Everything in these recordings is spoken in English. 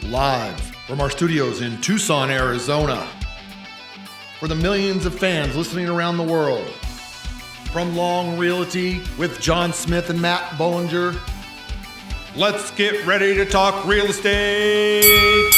live from our studios in Tucson, Arizona. For the millions of fans listening around the world, from Long Realty with John Smith and Matt Bollinger, let's get ready to talk real estate.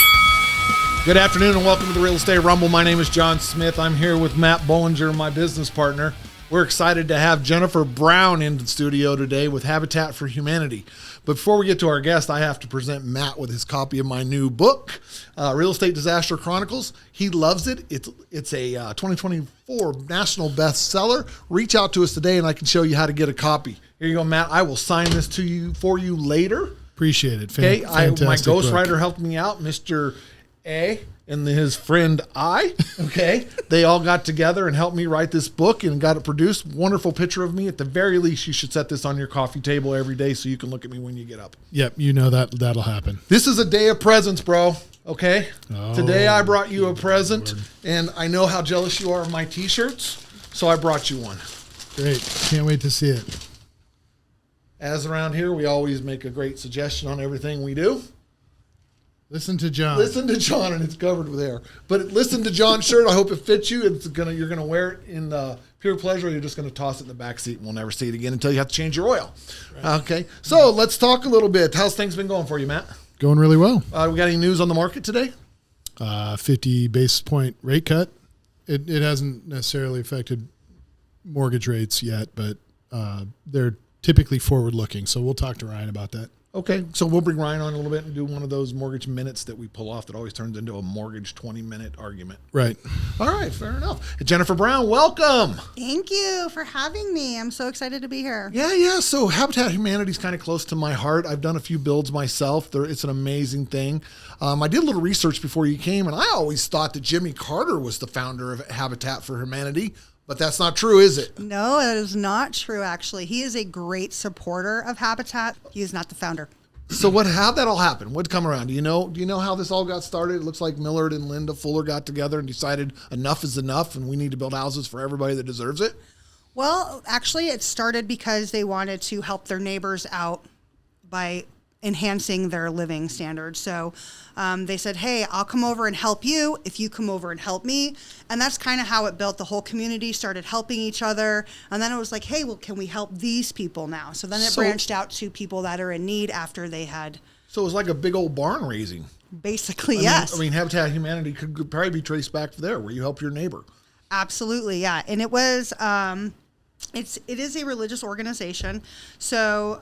Good afternoon and welcome to the Real Estate Rumble. My name is John Smith. I'm here with Matt Bollinger, my business partner. We're excited to have Jennifer Brown in the studio today with Habitat for Humanity. But before we get to our guest, I have to present Matt with his copy of my new book, Real Estate Disaster Chronicles. He loves it. It's a 2024 national bestseller. Reach out to us today and I can show you how to get a copy. Here you go, Matt. I will sign this for you later. Appreciate it. Okay, my ghostwriter book. helped me out, Mr. A and his friend I, okay? They all got together and helped me write this book and got it produced. Wonderful picture of me. At the very least, you should set this on your coffee table every day so you can look at me when you get up. Yep, you know that'll happen. This is a day of presents, bro, okay? Oh, Today I brought you a present, Lord. and I know how jealous you are of my T-shirts, so I brought you one. Great. Can't wait to see it. As around here, we always make a great suggestion on everything we do. Listen to John. Listen to John, and it's covered with hair. But listen to John's shirt. I hope it fits you. You're gonna wear it in pure pleasure. Or you're just gonna toss it in the back seat, and we'll never see it again until you have to change your oil. Right. Okay. So let's talk a little bit. How's things been going for you, Matt? Going really well. We got any news on the market today? 50 basis point rate cut. It hasn't necessarily affected mortgage rates yet, but they're typically forward looking. So we'll talk to Ryan about that. Okay, so we'll bring Ryan on a little bit and do one of those mortgage minutes that we pull off that always turns into a mortgage 20-minute argument. Right. All right, fair enough. Jennifer Brown, welcome. Thank you for having me. I'm so excited to be here. Yeah. So Habitat Humanity is kind of close to my heart. I've done a few builds myself. It's an amazing thing. I did a little research before you came, and I always thought that Jimmy Carter was the founder of Habitat for Humanity. But that's not true, is it? No, that is not true, actually. He is a great supporter of Habitat. He is not the founder. So how'd that all happen? What'd come around? Do you know how this all got started? It looks like Millard and Linda Fuller got together and decided enough is enough and we need to build houses for everybody that deserves it? Well, actually, it started because they wanted to help their neighbors out by enhancing their living standards. So they said, hey, I'll come over and help you if you come over and help me. And that's kind of how it built. The whole community started helping each other. And then it was like, hey, well, can we help these people now? So then it branched out to people that are in need after they had. So it was like a big old barn raising. Basically, yes. I mean, Habitat Humanity could probably be traced back to there where you help your neighbor. Absolutely, yeah. And it was... It is a religious organization, so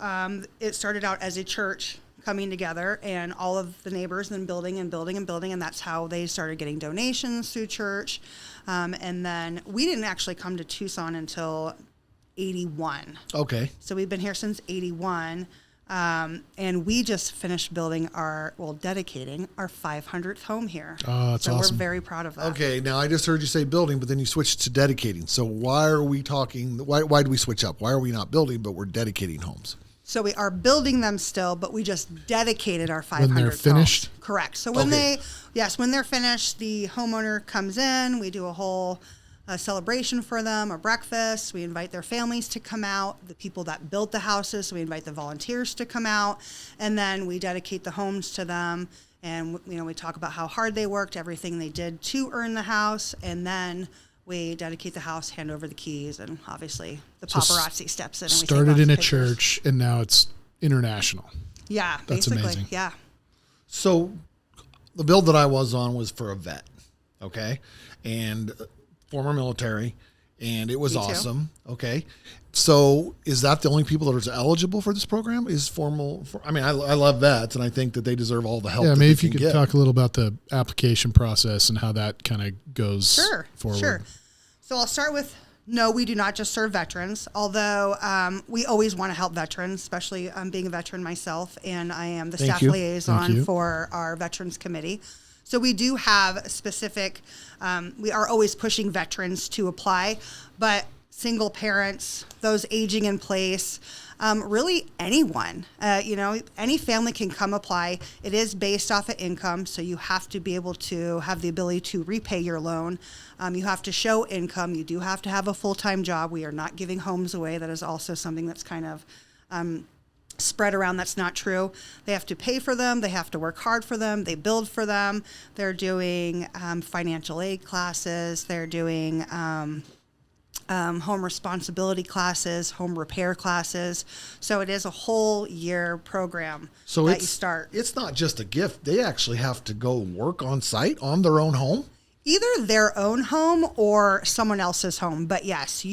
it started out as a church coming together, and all of the neighbors then building, and that's how they started getting donations through church. And then we didn't actually come to Tucson until 81. Okay. So we've been here since 81, and we just finished dedicating our 500th home here. Oh, that's awesome. So we're very proud of that. Okay, now I just heard you say building, but then you switched to dedicating. So why are we talking, why do we switch up? Why are we not building, but we're dedicating homes? So we are building them still, but we just dedicated our 500 When they're finished? homes. Correct. So when when they're finished, the homeowner comes in, we do a whole celebration for them, a breakfast. We invite their families to come out, the people that built the houses. So we invite the volunteers to come out, and then we dedicate the homes to them. And we talk about how hard they worked, everything they did to earn the house, and then we dedicate the house, hand over the keys, and obviously the paparazzi steps in. And we started in a pictures. church, and now it's international. Yeah, That's basically, amazing. yeah. So the build that I was on was for a vet, okay, and former military, and it was awesome. Okay, so is that the only people that are eligible for this program? Is formal? I love vets, and I think that they deserve all the help. Yeah, that maybe they if you can could get. talk a little about the application process and how that kind of goes forward. Sure. So I'll start with, no, we do not just serve veterans, although we always want to help veterans, especially being a veteran myself, and I am the staff liaison for our Veterans Committee. So we do have specific, we are always pushing veterans to apply, but single parents, those aging in place, really anyone, any family can come apply. It is based off of income, so you have to be able to have the ability to repay your loan. You have to show income. You do have to have a full-time job. We are not giving homes away. That is also something that's kind of spread around that's not true. They have to pay for them. They have to work hard for them. They build for them. They're doing financial aid classes. They're doing home responsibility classes, home repair classes. So it is a whole year program that you start. It's not just a gift. They actually have to go work on site on their own home. Either their own home or someone else's home. But yes,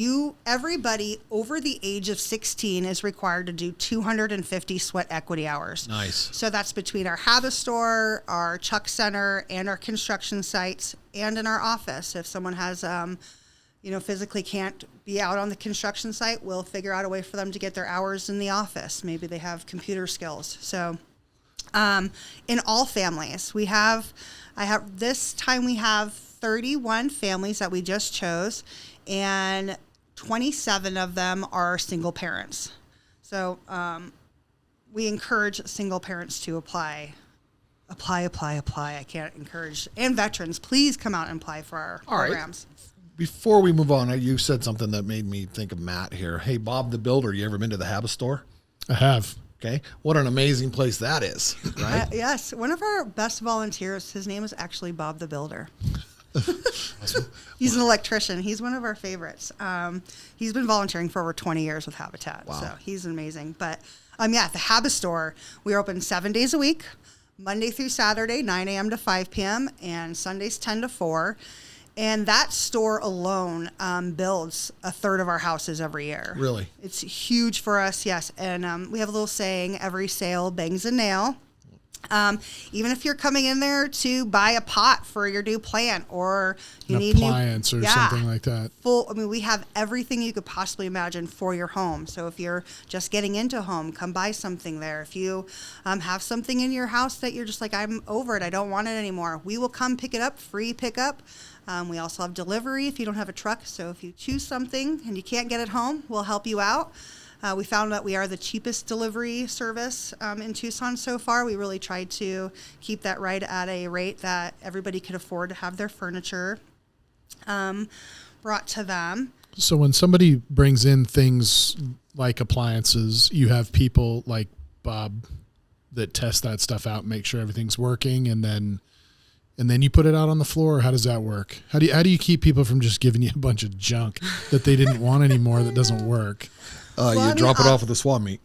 everybody over the age of 16 is required to do 250 sweat equity hours. Nice. So that's between our Habit store, our Chuck Center, and our construction sites, and in our office. If someone has, physically can't be out on the construction site, we'll figure out a way for them to get their hours in the office. Maybe they have computer skills. So in all families, we have 31 families that we just chose, and 27 of them are single parents. So we encourage single parents to apply. I can't encourage, and veterans, please come out and apply for our programs. Right. Before we move on, you said something that made me think of Matt here. Hey, Bob the Builder, you ever been to the Habit store? I have. Okay. What an amazing place that is, right? Yes. One of our best volunteers, his name is actually Bob the Builder. Awesome. He's an electrician. He's one of our favorites. He's been volunteering for over 20 years with Habitat. Wow. So he's amazing. But the Habit store, we're open 7 days a week, Monday through Saturday, 9 a.m. to 5 p.m., and Sundays 10 to 4. And that store alone builds a third of our houses every year. Really? It's huge for us, yes. And we have a little saying, every sale bangs a nail. Even if you're coming in there to buy a pot for your new plant, or you need appliance or something like that. We have everything you could possibly imagine for your home. So if you're just getting into home, come buy something there. If you have something in your house that you're just like, I'm over it, I don't want it anymore, we will come pick it up, free pickup. We also have delivery if you don't have a truck. So if you choose something and you can't get it home, we'll help you out. We found that we are the cheapest delivery service in Tucson so far. We really tried to keep that right at a rate that everybody could afford to have their furniture brought to them. So when somebody brings in things like appliances, you have people like Bob that test that stuff out, make sure everything's working, and then you put it out on the floor. How does that work? How do you keep people from just giving you a bunch of junk that they didn't want anymore that doesn't work? You drop it off at the swap meet.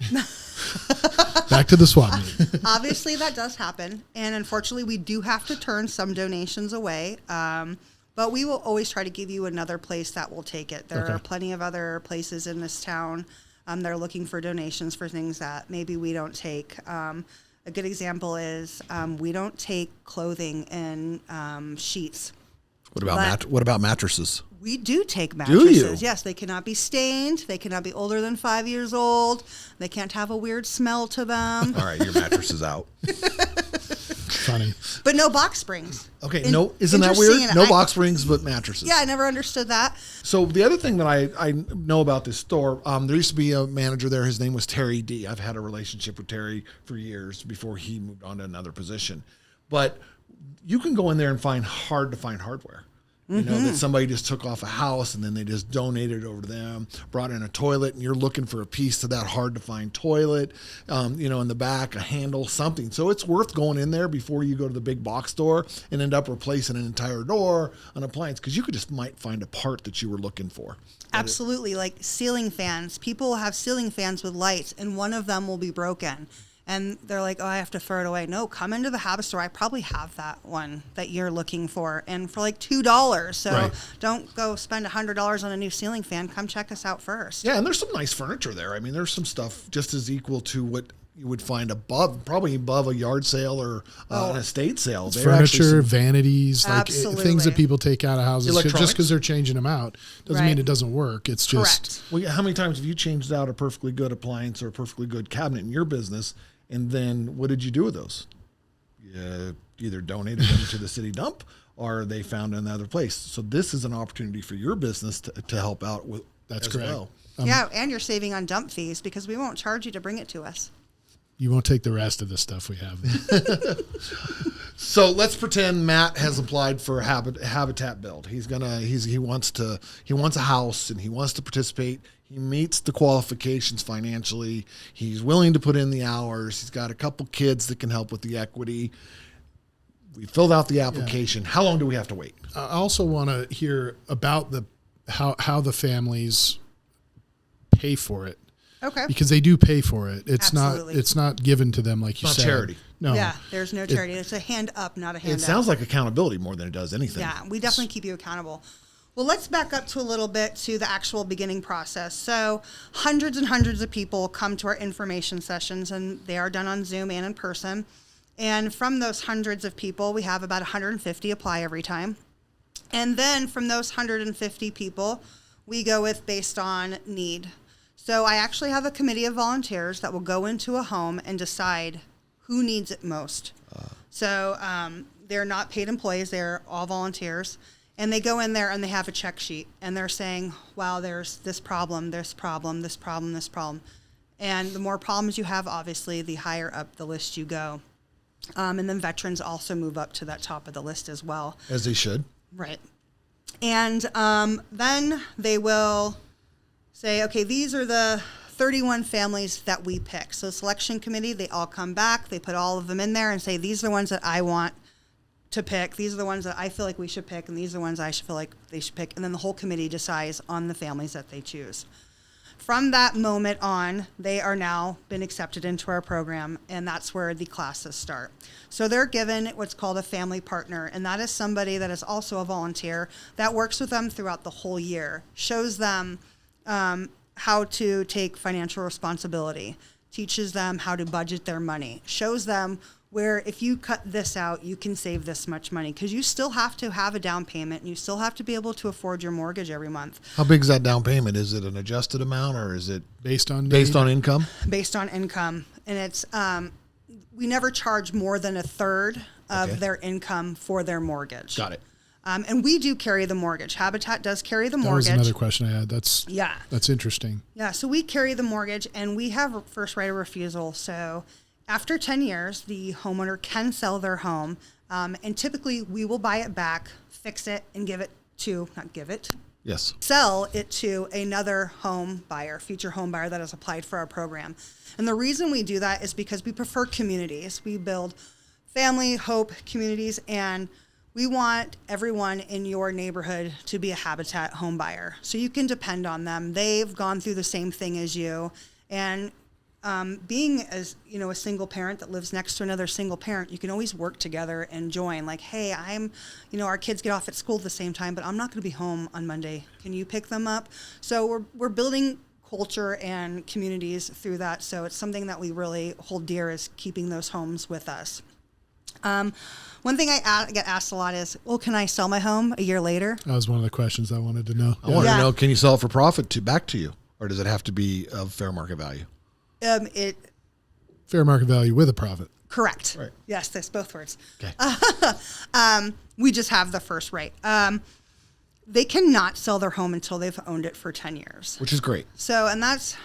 Back to the swap meet. Obviously, that does happen. And unfortunately, we do have to turn some donations away. But we will always try to give you another place that will take it. There are plenty of other places in this town that are looking for donations for things that maybe we don't take. A good example is we don't take clothing and sheets. What about mattresses? We do take mattresses. Do you? Yes, they cannot be stained. They cannot be older than 5 years old. They can't have a weird smell to them. All right, your mattress is out. Funny. But no box springs. Okay, isn't that weird? No box springs, but mattresses. Yeah, I never understood that. So the other thing that I know about this store, there used to be a manager there. His name was Terry D. I've had a relationship with Terry for years before he moved on to another position. But you can go in there and find hard-to-find hardware. You know, that somebody just took off a house and then they just donated it over to them, brought in a toilet, and you're looking for a piece to that hard-to-find toilet, in the back, a handle, something. So it's worth going in there before you go to the big box store and end up replacing an entire door, an appliance, because you might find a part that you were looking for. Absolutely. Like ceiling fans. People have ceiling fans with lights, and one of them will be broken. And they're like, oh, I have to throw it away. No, come into the Habit store. I probably have that one that you're looking for. And for like $2. So don't go spend $100 on a new ceiling fan. Come check us out first. Yeah, and there's some nice furniture there. I mean, there's some stuff just as equal to what you would find probably above a yard sale or an estate sale. Furniture, vanities, things that people take out of houses just because they're changing them out. Doesn't mean it doesn't work. It's just... Well, how many times have you changed out a perfectly good appliance or a perfectly good cabinet in your business? And then what did you do with those? You either donated them to the city dump or they found another place. So this is an opportunity for your business to help out with as correct. Well. And you're saving on dump fees because we won't charge you to bring it to us. You won't take the rest of the stuff we have. So let's pretend Matt has applied for a habitat build. He wants a house and he wants to participate. He meets the qualifications financially. He's willing to put in the hours. He's got a couple kids that can help with the equity. We filled out the application. Yeah. How long do we have to wait? I also want to hear about how the families pay for it. Okay. Because they do pay for it. Absolutely. It's not given to them like you said. Not charity. No. Yeah, there's no charity. It's a hand up, not a hand out. It sounds like accountability more than it does anything. Yeah, we definitely keep you accountable. Well, let's back up to a little bit to the actual beginning process. So hundreds and hundreds of people come to our information sessions, and they are done on Zoom and in person. And from those hundreds of people, we have about 150 apply every time. And then from those 150 people, we go with based on need. So I actually have a committee of volunteers that will go into a home and decide who needs it most. So they're not paid employees, they're all volunteers. And they go in there and they have a check sheet and they're saying, wow, there's this problem, this problem, this problem, this problem. And the more problems you have, obviously, the higher up the list you go. And then veterans also move up to that top of the list as well. As they should. Right. And then they will say, okay, these are the 31 families that we pick. So selection committee, they all come back, they put all of them in there and say, these are the ones that I want to pick. These are the ones that I feel like we should pick, and these are the ones I feel like they should pick. And then the whole committee decides on the families that they choose. From that moment on, they are now been accepted into our program, and that's where the classes start. So they're given what's called a family partner, and that is somebody that is also a volunteer that works with them throughout the whole year, shows them how to take financial responsibility, teaches them how to budget their money, shows them where if you cut this out, you can save this much money, because you still have to have a down payment and you still have to be able to afford your mortgage every month. How big is that down payment? Is it an adjusted amount or is it based on income? Based on income. And it's we never charge more than a third of their income for their mortgage. Got it. And we do carry the mortgage. Habitat does carry the mortgage. That was another question I had. That's interesting. Yeah, so we carry the mortgage and we have first right of refusal. So after 10 years, the homeowner can sell their home, and typically we will buy it back, fix it, and sell it to another home buyer, future home buyer that has applied for our program. And the reason we do that is because we prefer communities. We build family, hope communities, and we want everyone in your neighborhood to be a Habitat home buyer. So you can depend on them. They've gone through the same thing as you, and being as a single parent that lives next to another single parent, you can always work together and join. Like, hey, our kids get off at school at the same time, but I'm not going to be home on Monday. Can you pick them up? So we're building culture and communities through that. So it's something that we really hold dear, is keeping those homes with us. One thing I get asked a lot is, well, can I sell my home a year later? That was one of the questions I wanted to know. I wanted to know, can you sell it for profit back to you, or does it have to be of fair market value? Fair market value with a profit. Correct. Right. Yes, that's both words. Okay. We just have the first right. They cannot sell their home until they've owned it for 10 years. Which is great. So, and that's,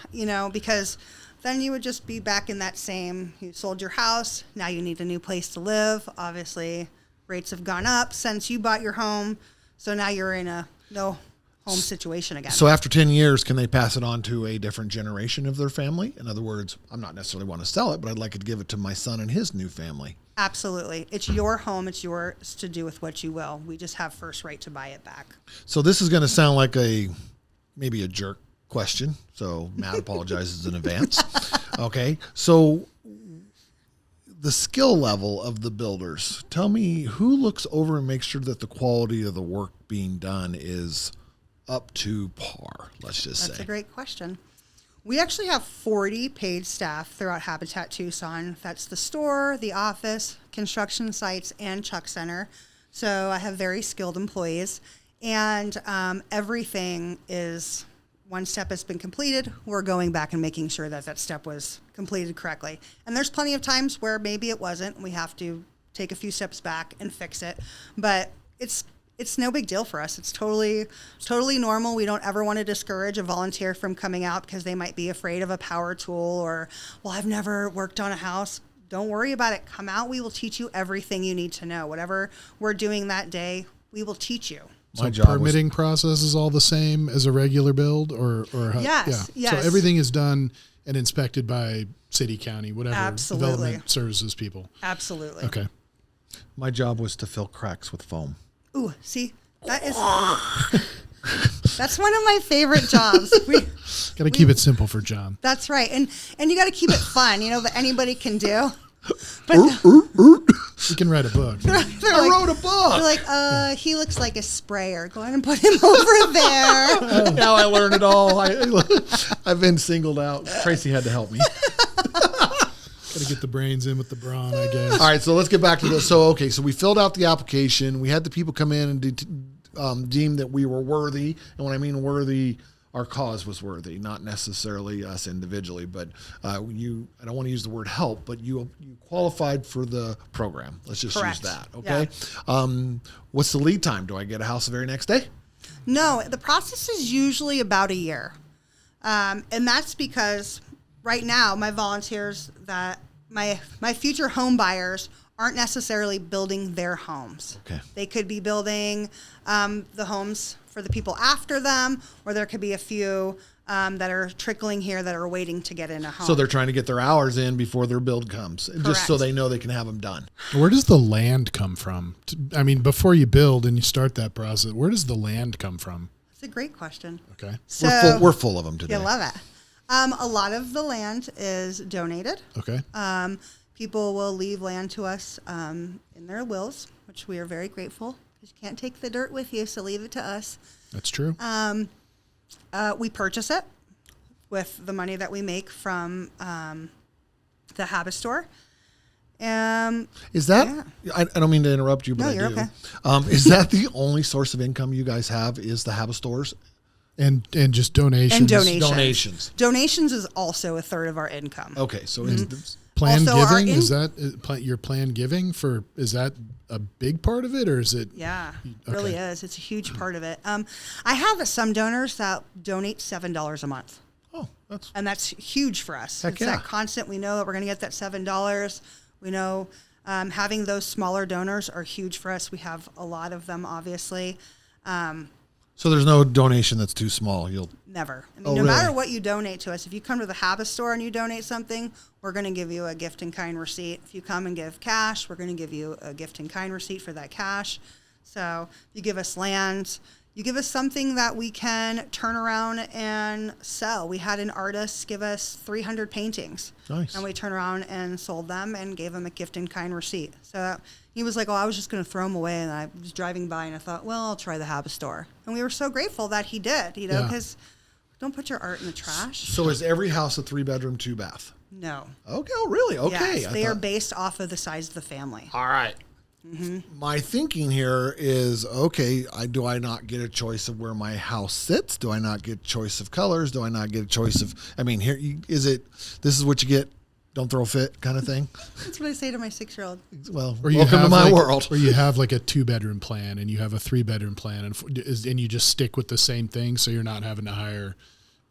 because then you would just be back in that same, you sold your house, now you need a new place to live. Obviously, rates have gone up since you bought your home. So now you're in a no home situation again. So after 10 years, can they pass it on to a different generation of their family? In other words, I'm not necessarily want to sell it, but I'd like to give it to my son and his new family. Absolutely. It's your home. It's yours to do with what you will. We just have first right to buy it back. So this is going to sound like maybe a jerk question. So Matt apologizes in advance. Okay. So the skill level of the builders, tell me who looks over and makes sure that the quality of the work being done is up to par, let's just say. That's a great question. We actually have 40 paid staff throughout Habitat Tucson. That's the store, the office, construction sites, and Chuck Center. So I have very skilled employees. And everything is, one step has been completed, we're going back and making sure that that step was completed correctly. And there's plenty of times where maybe it wasn't. We have to take a few steps back and fix it. But it's no big deal for us. It's totally normal. We don't ever want to discourage a volunteer from coming out because they might be afraid of a power tool or, well, I've never worked on a house. don't worry about it. Come out. We will teach you everything you need to know. Whatever we're doing that day, we will teach you. So permitting process is all the same as a regular build, or how, yes. So everything is done and inspected by city, county, whatever. Absolutely. Development services people. Absolutely. Okay. My job was to fill cracks with foam. Ooh, see, that is that's one of my favorite jobs. Got to keep it simple for John. That's right, and you got to keep it fun. You know that anybody can do. But You can write a book. I wrote a book. They're like, he looks like a sprayer. Go ahead and put him over there. Now I learned it all. I've been singled out. Tracy had to help me. Got to get the brains in with the brawn, I guess. All right, so let's get back to this. So, okay, so we filled out the application. We had the people come in and deem that we were worthy. And when I mean worthy, our cause was worthy, not necessarily us individually. But I don't want to use the word help, but you qualified for the program. Let's just Correct. use that, okay? Yeah. What's the lead time? Do I get a house the very next day? No, the process is usually about a year. And that's because right now my volunteers that my future home buyers aren't necessarily building their homes. Okay. They could be building the homes for the people after them, or there could be a few that are trickling here that are waiting to get in a home. So they're trying to get their hours in before their build comes, just so Correct. they know they can have them done. Where does the land come from? I mean, before you build and you start that process, where does the land come from? It's a great question. Okay. So We're full of them today. you love it. A lot of the land is donated. Okay. People will leave land to us in their wills, which we are very grateful. You can't take the dirt with you, so leave it to us. That's true. We purchase it with the money that we make from the Habit store. Is that? Yeah. I don't mean to interrupt you, but No, I you're do. okay. Is that the only source of income you guys have? Is the Habit stores And just donations. And donations. donations? Donations is also a third of our income. Okay, so Planned Also, our giving, is that your planned giving is that a big part of it, or is it? Yeah, it really is. It's a huge part of it. I have some donors that donate $7 a month. oh, And that's huge for us. Heck It's yeah. that constant. We know that we're going to get that $7. We know having those smaller donors are huge for us. We have a lot of them, obviously. so there's no donation that's too small. Never. I mean, Oh, no really? matter what you donate to us, if you come to the Habit store and you donate something, we're going to give you a gift in kind receipt. If you come and give cash, we're going to give you a gift in kind receipt for that cash. So you give us land, you give us something that we can turn around and sell. We had an artist give us 300 paintings. Nice. And we turned around and sold them and gave him a gift in kind receipt. So he was like, oh, I was just going to throw them away. And I was driving by and I thought, well, I'll try the Habit store. And we were so grateful that he did, because don't put your art in the trash. So is every house a 3-bedroom, 2-bath? No. Okay, oh, really? Okay. Yes, they are based off of the size of the family. All right. My thinking here is, okay, do I not get a choice of where my house sits? Do I not get a choice of colors? Do I not get a choice of, this is what you get, don't throw a fit kind of thing? That's what I say to my 6-year-old. Well, Or you welcome to have my like, world. Or you have like a 2-bedroom plan and you have a 3-bedroom plan, and you just stick with the same thing, so you're not having to hire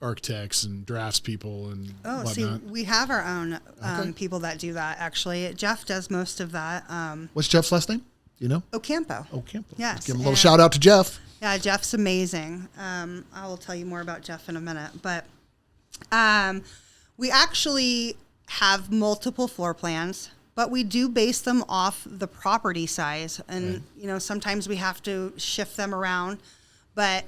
architects and draftspeople and Oh, whatnot. see, we have our own people that do that, actually. Jeff does most of that. What's Jeff's last name? Do you know? Ocampo. Ocampo. Yes, Let's give him a little and- shout out to Jeff. Yeah, Jeff's amazing. I will tell you more about Jeff in a minute. But we actually have multiple floor plans, but we do base them off the property size. And, sometimes we have to shift them around. But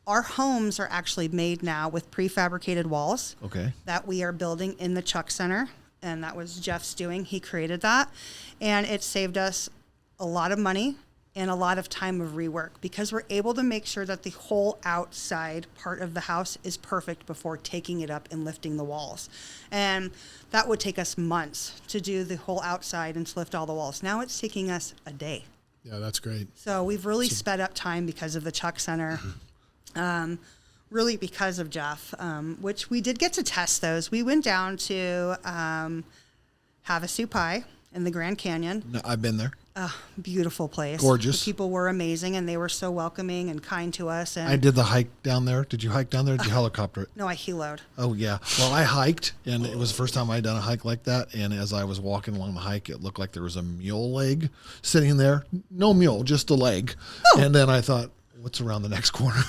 our homes are actually made now with prefabricated walls Okay. that we are building in the Chuck Center. And that was Jeff's doing. He created that. And it saved us a lot of money and a lot of time of rework, because we're able to make sure that the whole outside part of the house is perfect before taking it up and lifting the walls. And that would take us months to do the whole outside and to lift all the walls. Now it's taking us a day. Yeah, that's great. So we've really sped up time because of the Chuck Center. Really because of Jeff, which we did get to test those. We went down to Havasu Pie in the Grand Canyon. No, I've been there. Beautiful place. Gorgeous. The people were amazing, and they were so welcoming and kind to us. And I did the hike down there. Did you hike down there? Did you helicopter it? no, I heloed. Oh, yeah. Well, I hiked, and it was the first time I'd done a hike like that. And as I was walking along the hike, it looked like there was a mule leg sitting there. No mule, just a leg. Oh. And then I thought, what's around the next corner,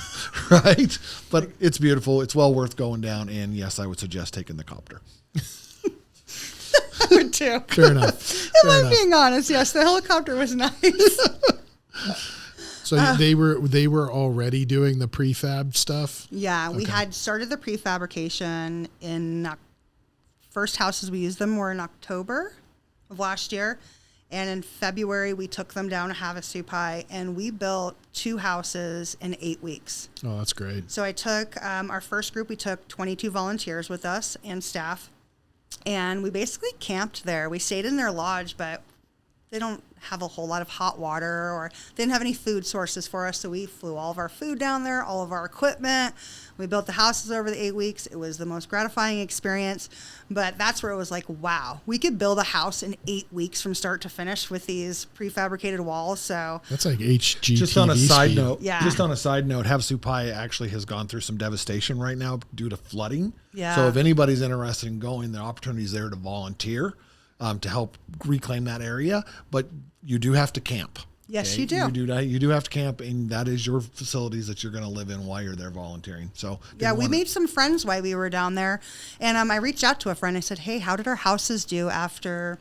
right? But it's beautiful. It's well worth going down. And yes, I would suggest taking the copter. I would too. Fair enough. If I'm being honest, yes, the helicopter was nice. So they were already doing the prefab stuff? Yeah, we had started the prefabrication in first houses we used them were in October of last year. And in February, we took them down to Havasupai, and we built 2 houses in 8 weeks. Oh, that's great. So I took our first group, we took 22 volunteers with us and staff. And we basically camped there. We stayed in their lodge, but they don't have a whole lot of hot water, or they didn't have any food sources for us. So we flew all of our food down there, all of our equipment. We built the houses over the 8 weeks. It was the most gratifying experience. But that's where it was like, wow, we could build a house in 8 weeks from start to finish with these prefabricated walls. So that's like HGTV Just on a side speed. note, Yeah. just on a side note, Havasupai actually has gone through some devastation right now due to flooding. Yeah. So if anybody's interested in going, the opportunity is there to volunteer to help reclaim that area. But you do have to camp. Yes, okay? you do. You do have to camp, and that is your facilities that you're going to live in while you're there volunteering. So yeah, we made some friends while we were down there, and I reached out to a friend. I said, "Hey, how did our houses do after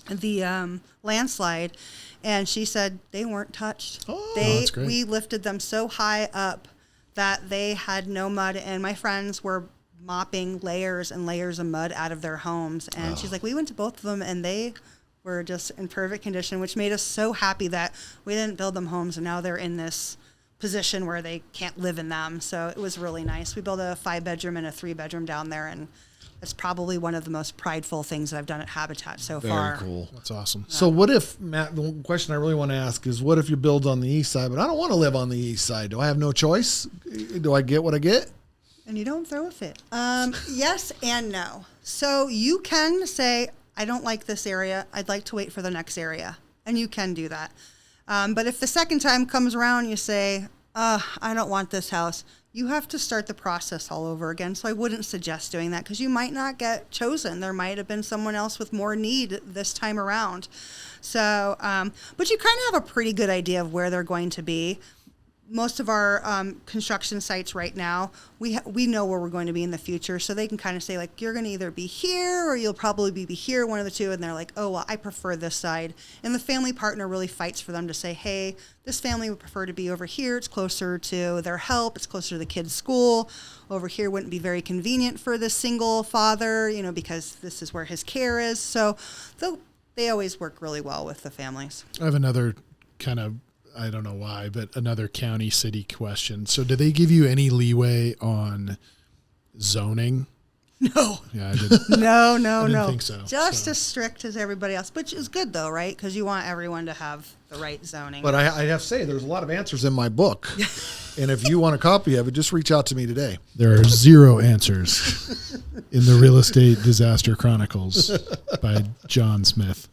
the landslide?" And she said they weren't touched. Oh, that's great. We lifted them so high up that they had no mud, and my friends were mopping layers and layers of mud out of their homes. And she's like, we went to both of them, and they were just in perfect condition, which made us so happy that we didn't build them homes, and now they're in this position where they can't live in them. So it was really nice. We built a 5-bedroom and a 3-bedroom down there, and it's probably one of the most prideful things that I've done at Habitat so far. Very cool. That's awesome. So what if, Matt, the question I really want to ask is, what if you build on the east side, but I don't want to live on the east side? Do I have no choice? Do I get what I get? And you don't throw a fit. Yes and no. So you can say, I don't like this area. I'd like to wait for the next area. And you can do that. But if the second time comes around, you say, I don't want this house, you have to start the process all over again. So I wouldn't suggest doing that, because you might not get chosen. There might have been someone else with more need this time around. So, but you kind of have a pretty good idea of where they're going to be. Most of our construction sites right now, we know where we're going to be in the future, so they can kind of say, like, you're going to either be here or you'll probably be here, one of the two, and they're like, oh, well, I prefer this side. And the family partner really fights for them to say, hey, this family would prefer to be over here. It's closer to their help. It's closer to the kids' school. Over here wouldn't be very convenient for the single father, because this is where his care is. So they always work really well with the families. I have another kind of, I don't know why, but another county city question. So do they give you any leeway on zoning? No. Yeah, I didn't. No. I didn't think so. Just as strict as everybody else, which is good though, right? Because you want everyone to have the right zoning. But I have to say, there's a lot of answers in my book. And if you want a copy of it, just reach out to me today. There are 0 answers in the Real Estate Disaster Chronicles by John Smith.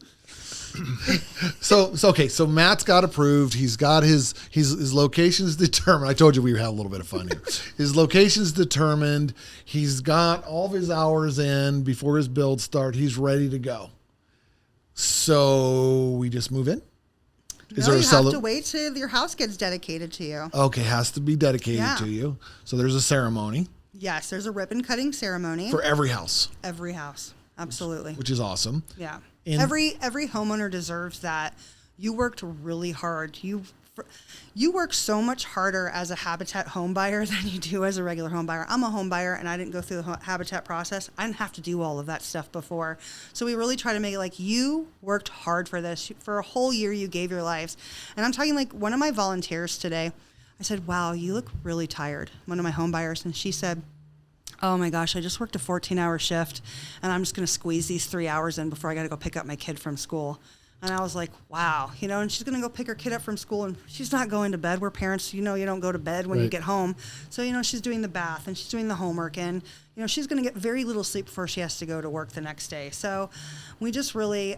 So Matt's got approved. He's got his locations determined. I told you we had a little bit of fun here. His location's determined. He's got all of his hours in before his build start. He's ready to go. So we just move in? You have to wait till your house gets dedicated to you. Okay, has to be dedicated to you. So there's a ceremony. Yes, there's a ribbon cutting ceremony. For every house. Every house. Absolutely. Which is awesome. Yeah. And every homeowner deserves that. You worked really hard. You work so much harder as a Habitat home buyer than you do as a regular home buyer. I'm a home buyer, and I didn't go through the Habitat process. I didn't have to do all of that stuff before. So we really try to make it like, you worked hard for this. For a whole year, you gave your lives. And I'm talking, like, one of my volunteers today, I said, wow, you look really tired. One of my home buyers, and she said, oh my gosh, I just worked a 14-hour shift, and I'm just going to squeeze these 3 hours in before I got to go pick up my kid from school. And I was like, wow, and she's going to go pick her kid up from school, and she's not going to bed. We're parents, you don't go to bed when you get home. So, she's doing the bath, and she's doing the homework, and, she's going to get very little sleep before she has to go to work the next day. So we just really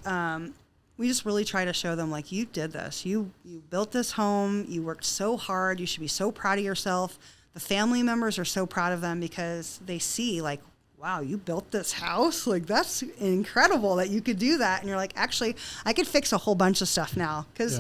we just really try to show them, like, you did this. You built this home. You worked so hard. You should be so proud of yourself. The family members are so proud of them because they see, like, wow, you built this house? Like, that's incredible that you could do that. And you're like, actually, I could fix a whole bunch of stuff now because,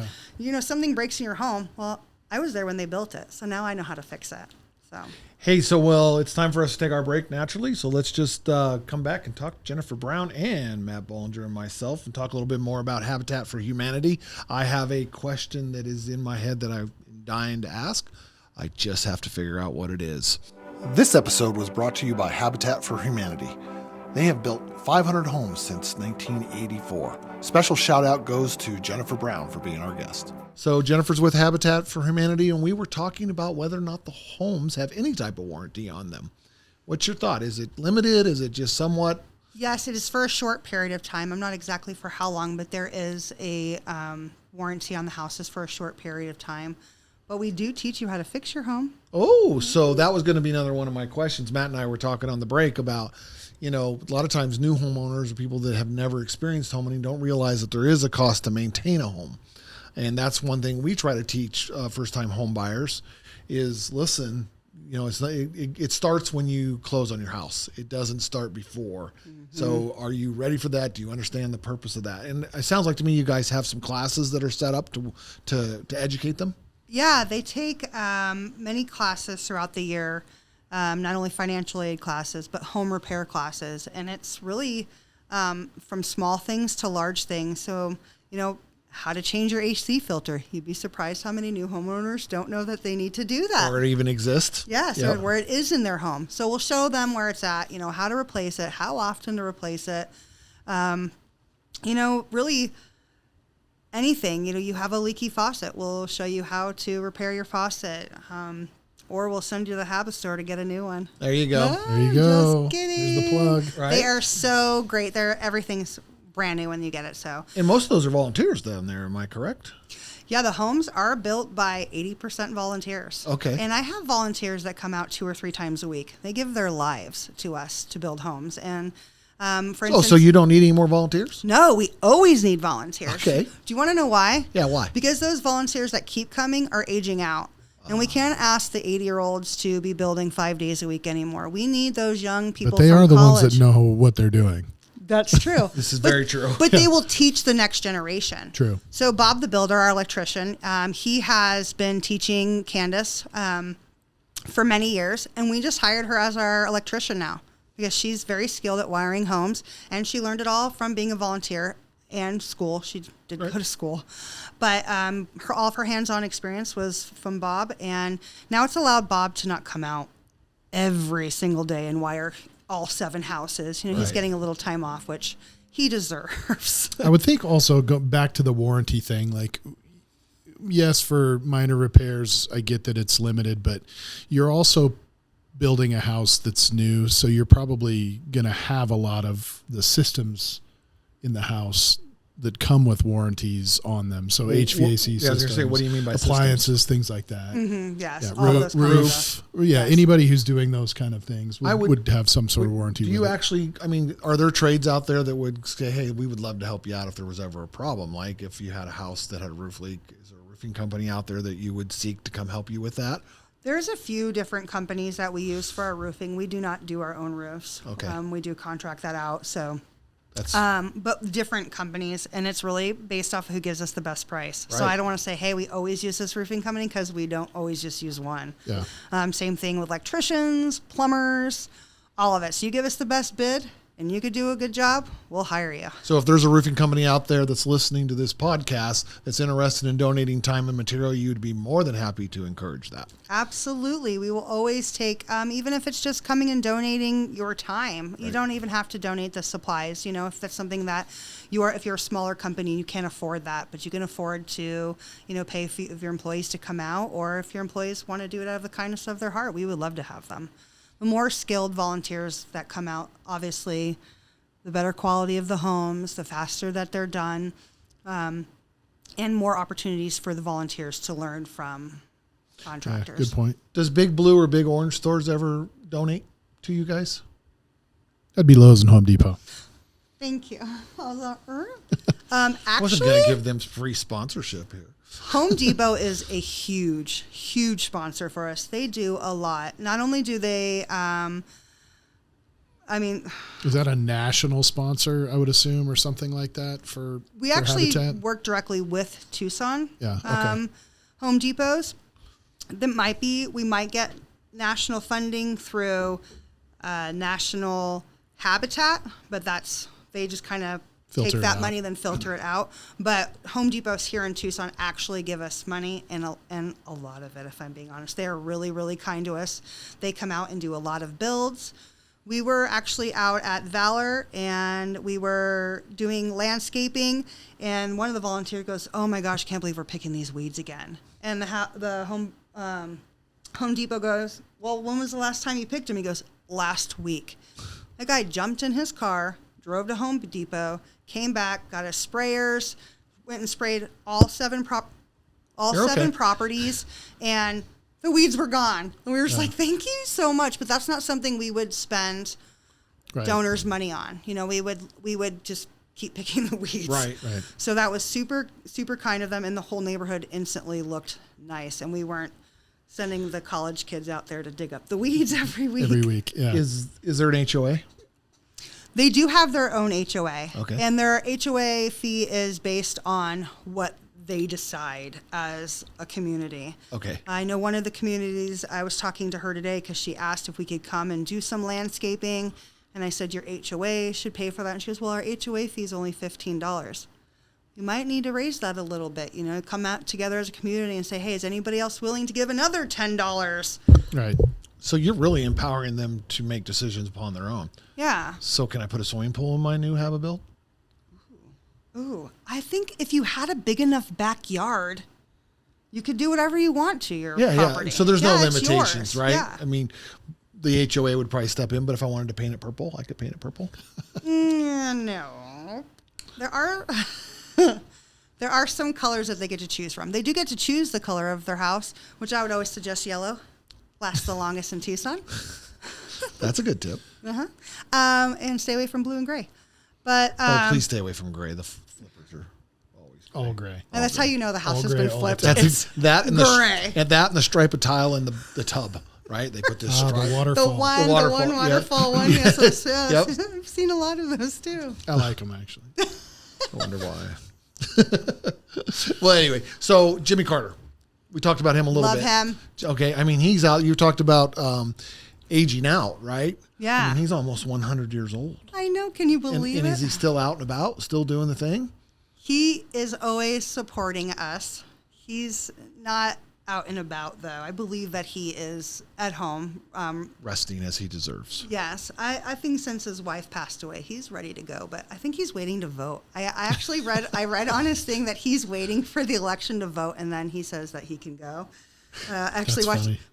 something breaks in your home. Well, I was there when they built it, so now I know how to fix it. So. Hey, so it's time for us to take our break naturally. So let's just come back and talk to Jennifer Brown and Matt Bollinger and myself and talk a little bit more about Habitat for Humanity. I have a question that is in my head that I'm dying to ask. I just have to figure out what it is. This episode was brought to you by Habitat for Humanity. They have built 500 homes since 1984. Special shout out goes to Jennifer Brown for being our guest. So Jennifer's with Habitat for Humanity, and we were talking about whether or not the homes have any type of warranty on them. What's your thought? Is it limited? Is it just somewhat? Yes, it is for a short period of time. I'm not exactly for how long, but there is a warranty on the houses for a short period of time. But we do teach you how to fix your home. Oh, so that was going to be another one of my questions. Matt and I were talking on the break about, a lot of times new homeowners or people that have never experienced homeowning don't realize that there is a cost to maintain a home. And that's one thing we try to teach first-time home buyers is, listen, it starts when you close on your house. It doesn't start before. Mm-hmm. So are you ready for that? Do you understand the purpose of that? And it sounds like to me you guys have some classes that are set up to educate them. Yeah, they take many classes throughout the year, not only financial aid classes, but home repair classes. And it's really from small things to large things. So, how to change your AC filter. You'd be surprised how many new homeowners don't know that they need to do that. Or it even exists. Yes, or where it is in their home. So we'll show them where it's at, how to replace it, how often to replace it. Really anything. You have a leaky faucet. We'll show you how to repair your faucet. Or we'll send you to the Habit store to get a new one. There you go. No, there you go. Just kidding. Here's the plug. Right? They are so great. Everything's brand new when you get it. So, and most of those are volunteers down there. Am I correct? Yeah, the homes are built by 80% volunteers. Okay. And I have volunteers that come out 2 or 3 times a week. They give their lives to us to build homes. And for instance, so you don't need any more volunteers? No, we always need volunteers. Okay. Do you want to know why? Yeah, why? Because those volunteers that keep coming are aging out. And we can't ask the 80-year-olds to be building 5 days a week anymore. We need those young people But they from are the college. ones that know what they're doing. That's true. This is very true. But they will teach the next generation. True. So Bob the builder, our electrician, he has been teaching Candace for many years, and we just hired her as our electrician now because she's very skilled at wiring homes, and she learned it all from being a volunteer and school. She did go to school. But all of her hands-on experience was from Bob, and now it's allowed Bob to not come out every single day and wire all 7 houses. He's getting a little time off, which he deserves. I would think also go back to the warranty thing. Like, yes, for minor repairs, I get that it's limited, but you're also building a house that's new. So you're probably going to have a lot of the systems in the house that come with warranties on them. So HVAC systems, I was going to say, what do you mean by appliances, things like that. Mm-hmm, yes, yeah, all those kind of roof. stuff. Yeah, Yes. Anybody who's doing those kind of things would have some sort of warranty. Do you with it. actually, are there trades out there that would say, hey, we would love to help you out if there was ever a problem? Like if you had a house that had a roof leak, is there a roofing company out there that you would seek to come help you with that? There's a few different companies that we use for our roofing. We do not do our own roofs. Okay. We do contract that out. So, That's but different companies, and it's really based off of who gives us the best price. So Right. I don't want to say, hey, we always use this roofing company because we don't always just use one. Yeah. Same thing with electricians, plumbers, all of it. So you give us the best bid, and you could do a good job, we'll hire you. So if there's a roofing company out there that's listening to this podcast that's interested in donating time and material, you'd be more than happy to encourage that. Absolutely. We will always take, even if it's just coming and donating your time. You don't even have to donate the supplies. If that's something that if you're a smaller company, you can't afford that, but you can afford to, pay a few of your employees to come out, or if your employees want to do it out of the kindness of their heart, we would love to have them. The more skilled volunteers that come out, obviously, the better quality of the homes, the faster that they're done, and more opportunities for the volunteers to learn from contractors. Good point. Does Big Blue or Big Orange stores ever donate to you guys? That'd be Lowe's and Home Depot. Thank you. I wasn't going to give them free sponsorship here. Home Depot is a huge, huge sponsor for us. They do a lot. Not only do they, is that a national sponsor, I would assume, or something like that we actually Habitat? work directly with Tucson. Yeah. Okay. Home Depots. We might get national funding through National Habitat, but they just kind of take that money, then filter it out. But Home Depots here in Tucson actually give us money, and a lot of it, if I'm being honest. They are really, really kind to us. They come out and do a lot of builds. We were actually out at Valor, and we were doing landscaping, and one of the volunteers goes, "Oh my gosh, can't believe we're picking these weeds again." And the Home Depot goes, "Well, when was the last time you picked them?" He goes, "Last week." That guy jumped in his car, drove to Home Depot, came back, got his sprayers, went and sprayed all seven properties, and the weeds were gone. And we were just like, "Thank you so much." But that's not something we would spend donors' money on. We would just keep picking the weeds. Right. So that was super, super kind of them, and the whole neighborhood instantly looked nice, and we weren't sending the college kids out there to dig up the weeds every week. Every week, yeah. Is there an HOA? They do have their own HOA. Okay. And their HOA fee is based on what they decide as a community. Okay. I know one of the communities, I was talking to her today because she asked if we could come and do some landscaping. And I said, your HOA should pay for that. And she goes, well, our HOA fee is only $15. You might need to raise that a little bit, come out together as a community and say, hey, is anybody else willing to give another $10? Right. So you're really empowering them to make decisions upon their own. Yeah. So can I put a swimming pool in my new Habitat? Ooh, I think if you had a big enough backyard, you could do whatever you want to your property. Yeah. So there's no it's limitations, yours. right? Yeah. I mean, the HOA would probably step in, but if I wanted to paint it purple, I could paint it purple. No. There are some colors that they get to choose from. They do get to choose the color of their house, which I would always suggest yellow. Lasts the longest in Tucson. That's a good tip. And stay away from blue and gray. But please stay away from gray. The flippers are always gray. All gray. And that's how you know the house has gray, been all flipped. the time. It's that and gray. the stripe of tile in the tub, right? They put this stripe. The The waterfall. one waterfall one. Yes, Yep. I've seen a lot of those too. I like them, actually. I wonder why. Well, anyway, so Jimmy Carter. We talked about him a little bit. Love him. Okay, I mean, he's out. You talked about aging out, right? Yeah. I mean, he's almost 100 years old. I know. Can you believe and it? is he still out and about, still doing the thing? He is always supporting us. He's not out and about, though. I believe that he is at home. Resting as he deserves. Yes. I think since his wife passed away, he's ready to go. But I think he's waiting to vote. I actually read on his thing that he's waiting for the election to vote, and then he says that he can go. Actually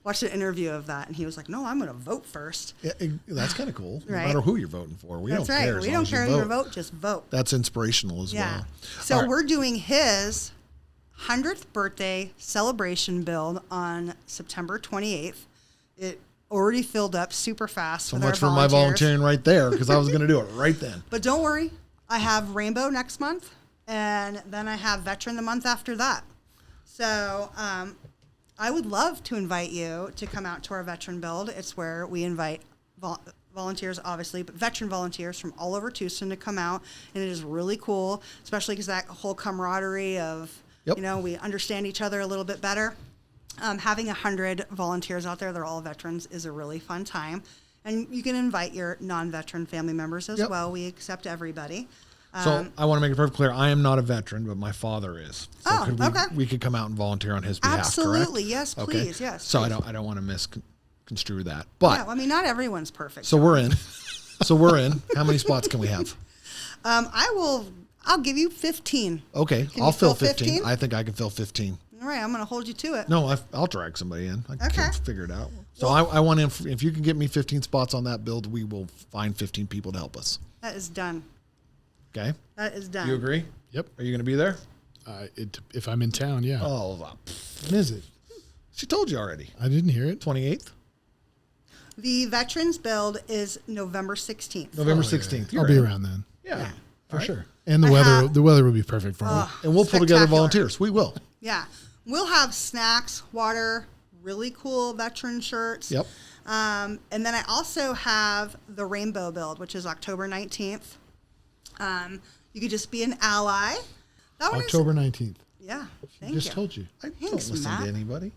watched an interview of that, and he was like, no, I'm going to vote first. Yeah, that's kind of cool. No Right. matter who you're voting for. We That's don't right. care. We don't care who you vote, just vote. That's inspirational as well. So All right. we're doing his 100th birthday celebration build on September 28th. It already filled up super fast. So with much our for my volunteers. volunteering right there, because I was going to do it right then. But don't worry, I have Rainbow next month, and then I have Veteran the month after that. So I would love to invite you to come out to our Veteran build. It's where we invite volunteers, obviously, but veteran volunteers from all over Tucson to come out, and it is really cool, especially because that whole camaraderie of, Yep. we understand each other a little bit better. Having 100 volunteers out there, they're all veterans, is a really fun time. And you can invite your non-veteran family members as Yep. well. We accept everybody. So I want to make it perfectly clear. I am not a veteran, but my father is. So okay. We could come out and volunteer on his behalf. Absolutely. Correct? Yes, Okay. please. Yes. So please. I don't want to misconstrue that. But Yeah, I mean, not everyone's perfect. so we're in. So we're in. How many spots can we have? I'll give you 15. Okay, Can I'll you fill fill 15. 15? I think I can fill 15. All right, I'm going to hold you to it. No, I'll drag somebody in. I Okay. can't figure it out. So I want in. If you can get me 15 spots on that build, we will find 15 people to help us. That is done. Okay. That is done. You agree? Yep. Are you going to be there? If I'm in town, yeah. Oh, When is it? she told you already. I didn't hear it. 28th, The Veterans build is November 16th. November Oh, yeah. 16th. I'll You're be in. around then. Yeah, Yeah. For sure. And the weather would be perfect for them. And we'll pull together volunteers. We will. Yeah. We'll have snacks, water, really cool veteran shirts. Yep. And then I also have the Rainbow Build, which is October 19th. You could just be an ally. That October 19th. Yeah. I just told you. I don't listen Matt. to anybody.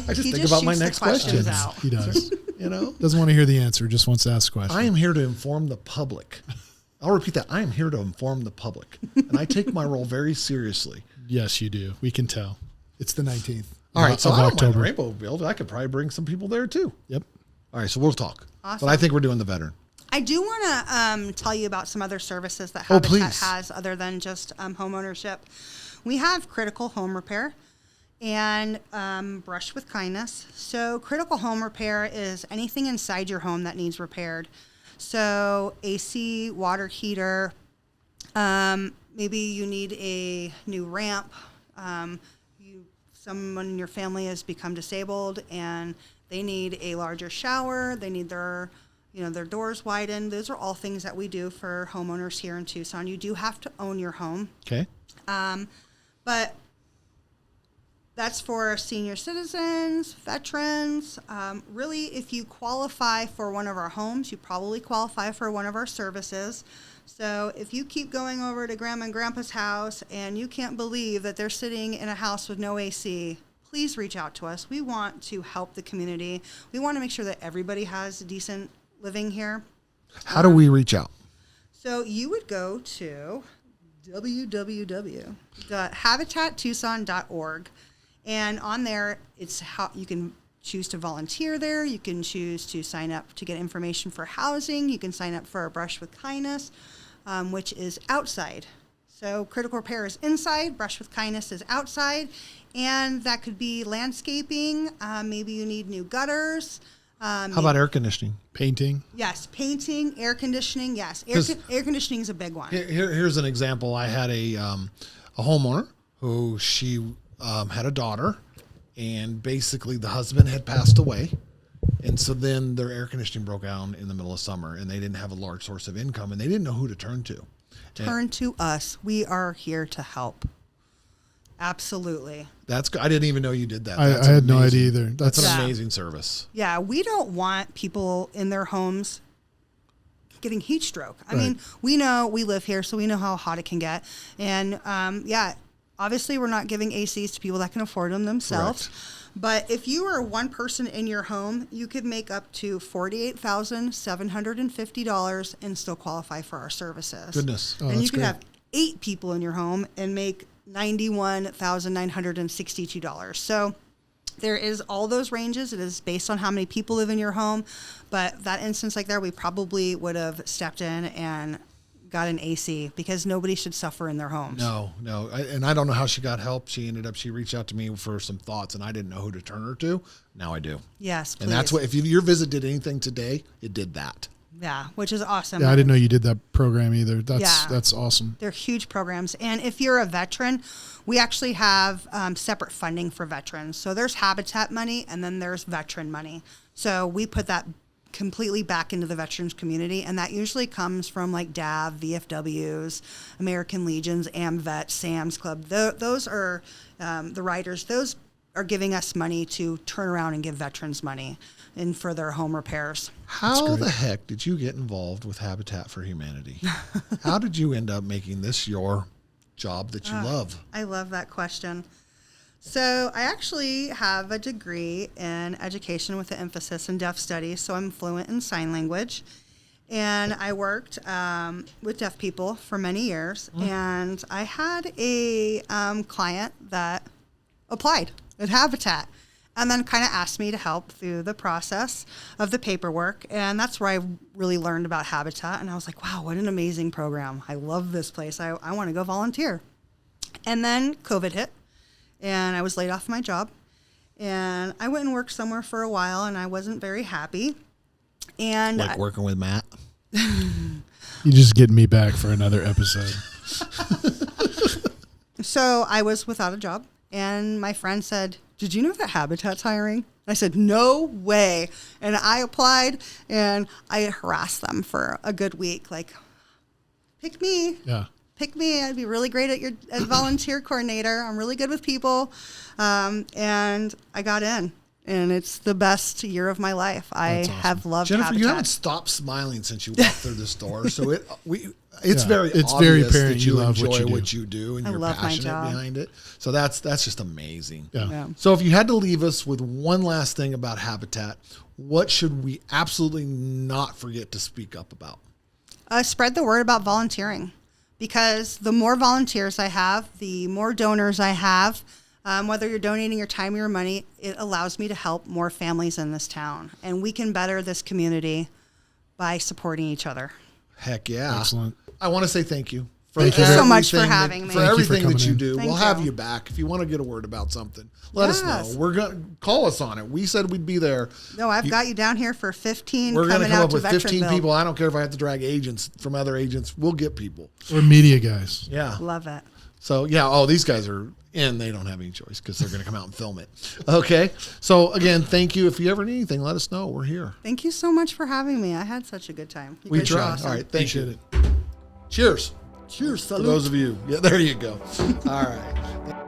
I just think about my next question. He does. You know? Doesn't want to hear the answer, just wants to ask a question. I am here to inform the public. I'll repeat that. I am here to inform the public. And I take my role very seriously. Yes, you do. We can tell. It's the 19th. All right, so of I don't mind October. the Rainbow Build. I could probably bring some people there too. Yep. All right, so we'll talk. Awesome. But I think we're doing the veteran. I do want to tell you about some other services that Oh, Habitat please. has other than just home ownership. We have critical home repair and brush with kindness. So critical home repair is anything inside your home that needs repaired. So AC, water heater, maybe you need a new ramp. Someone in your family has become disabled and they need a larger shower. They need their doors widened. Those are all things that we do for homeowners here in Tucson. You do have to own your home. Okay. But that's for senior citizens, veterans. Really, if you qualify for one of our homes, you probably qualify for one of our services. So if you keep going over to Grandma and Grandpa's house and you can't believe that they're sitting in a house with no AC, please reach out to us. We want to help the community. We want to make sure that everybody has decent living here. How do we reach out? So you would go to www.habitattucson.org, and on there it's how you can choose to volunteer there. You can choose to sign up to get information for housing. You can sign up for a Brush with Kindness, which is outside. So critical repair is inside, Brush with Kindness is outside, and that could be landscaping. Maybe you need new gutters. How about air conditioning? Painting. Yes, painting, air conditioning. Yes, air conditioning is a big one. Here's an example. I had a homeowner who she had a daughter, and basically the husband had passed away. And so then their air conditioning broke down in the middle of summer, and they didn't have a large source of income, and they didn't know who to turn to. Turn to us. We are here to help. Absolutely. That's good. I didn't even know you did that. I had no idea either. That's an amazing service. Yeah, we don't want people in their homes getting heat stroke. I mean, we know we live here, so we know how hot it can get. And obviously we're not giving ACs to people that can afford them themselves. Correct. But if you are one person in your home, you could make up to $48,750 and still qualify for our services. Goodness. Oh, And you that's could great. have 8 people in your home and make $91,962. So there is all those ranges. It is based on how many people live in your home. But that instance like there, we probably would have stepped in and got an AC because nobody should suffer in their homes. No. And I don't know how she got help. She reached out to me for some thoughts, and I didn't know who to turn her to. Now I do. Yes, please. And that's what, if your visit did anything today, it did that. Yeah, which is awesome. Yeah, I didn't know you did that program either. That's awesome. They're huge programs. And if you're a veteran, we actually have separate funding for veterans. So there's Habitat money and then there's veteran money. So we put that completely back into the veterans community. And that usually comes from like DAV, VFWs, American Legions, AMVET, Sam's Club. Those are the writers. Those are giving us money to turn around and give veterans money and for their home repairs. How the heck did you get involved with Habitat for Humanity? How did you end up making this your job that you love? I love that question. So I actually have a degree in education with an emphasis in deaf studies, so I'm fluent in sign language. And I worked with deaf people for many years, and I had a client that applied at Habitat and then kind of asked me to help through the process of the paperwork. And that's where I really learned about Habitat. And I was like, wow, what an amazing program. I love this place. I want to go volunteer. And then COVID hit, and I was laid off my job. And I went and worked somewhere for a while, and I wasn't very happy. And Like working with Matt? You just getting me back for another episode. So I was without a job. And my friend said, did you know that Habitat's hiring? I said, no way. And I applied, and I harassed them for a good week. Like, pick me. Yeah. Pick me. I'd be really great at volunteer coordinator. I'm really good with people. And I got in. And it's the best year of my life. I awesome. have loved Jennifer, Habitat. you haven't stopped smiling since you walked through this door. So it's Yeah, very it's obvious very apparent that you you love enjoy what you do. what you do and I you're love my passionate job. behind it. So that's just amazing. Yeah. Yeah. So if you had to leave us with one last thing about Habitat, what should we absolutely not forget to speak up about? Spread the word about volunteering, because the more volunteers I have, the more donors I have. Whether you're donating your time or your money, it allows me to help more families in this town. And we can better this community by supporting each other. Heck yeah. Excellent. I want to say thank you. Thank you so much for everything having me. For Thank you for everything that coming you in. do. Thank We'll have you. you back. If you want to get a word about something, let us Yes. know. We're going to call us on it. We said we'd be there. No, I've got you down here for 15 We're going to coming come out up to with 15 Veteranville. people. I don't care if I have to drag agents from other agents. We'll get people. We're media guys. Yeah. Love it. So, yeah. Oh, these guys are in. They don't have any choice because they're going to come out and film it. Okay. So, again, thank you. If you ever need anything, let us know. We're here. Thank you so much for having me. I had such a good time. You We guys are try. awesome. All right. Thank Appreciate you. it. Cheers. Cheers, For those of you. Yeah, there you go. All right.